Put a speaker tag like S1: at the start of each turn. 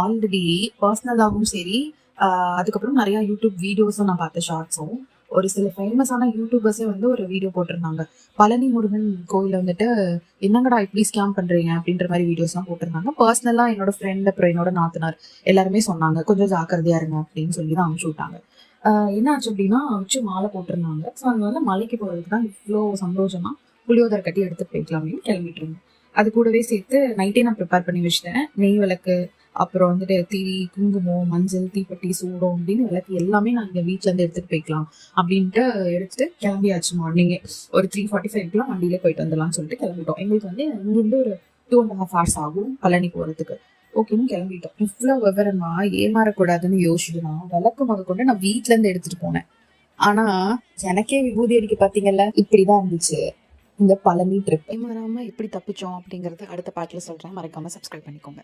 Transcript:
S1: Already பர்சனலாகவும் சரி, அதுக்கப்புறம் நிறைய யூடியூப் வீடியோஸும் நான் பார்த்தேன், ஷார்ட்ஸும். ஒரு சில ஃபேமஸான யூடியூபர்ஸே வந்து ஒரு வீடியோ போட்டிருந்தாங்க. பழனி முருகன் கோயில வந்துட்டு என்னங்கடா இப்படி ஸ்கேம் பண்றீங்க அப்படின்ற மாதிரி வீடியோஸ்லாம் போட்டிருந்தாங்க. பர்சனலா என்னோட ஃப்ரெண்ட் அப்புறம் என்னோட நாத்தனார் எல்லாருமே சொன்னாங்க, கொஞ்சம் ஜாக்கிரதையா இருங்க அப்படின்னு சொல்லி தான் அனுப்பிச்சு விட்டாங்க. என்ன ஆச்சு அப்படின்னா, உச்சி மாலை போட்டிருந்தாங்க. ஸோ அதனால மலைக்கு போறதுக்கு தான் இவ்வளோ சந்தோஷமா புளியோதரை கட்டி எடுத்துட்டு போய்க்கலாம் அப்படின்னு கிளம்பிட்டு இருந்தோம். அது கூடவே சேர்த்து நைட்டே நான் ப்ரிப்பேர் பண்ணி வச்சிட்டேன். நெய் விளக்கு, அப்புறம் வந்துட்டு திரி, குங்குமம், மஞ்சள், தீப்பெட்டி, சூடம் அப்படின்னு விளக்கு எல்லாமே நான் இங்கே வீட்டுல இருந்து எடுத்துட்டு போய்க்கலாம் அப்படின்ட்டு எடுத்துட்டு கிளம்பியாச்சு. மார்னிங்கே ஒரு 3:45 வண்டியிலே போயிட்டு வந்துடலாம்னு சொல்லிட்டு கிளம்பிட்டோம். எங்களுக்கு வந்து இங்கிருந்து ஒரு 2.5 hours ஆகும் பழனி போறதுக்கு. ஓகேன்னு கிளம்பிட்டோம். இவ்வளவு விவரமா ஏமாறக்கூடாதுன்னு யோசிச்சுனா விளக்கு முத கொண்டு நான் வீட்டுல இருந்து எடுத்துட்டு போனேன். ஆனா எனக்கே விபூதி அடிக்க பாத்தீங்கல்ல, இப்படிதான் இருந்துச்சு இந்த பழனி ட்ரிப். ஏமாறாம எப்படி தப்பிச்சோம் அப்படிங்கறது அடுத்த பாட்டுல சொல்றேன். மறக்காம சப்ஸ்கிரைப் பண்ணிக்கோங்க.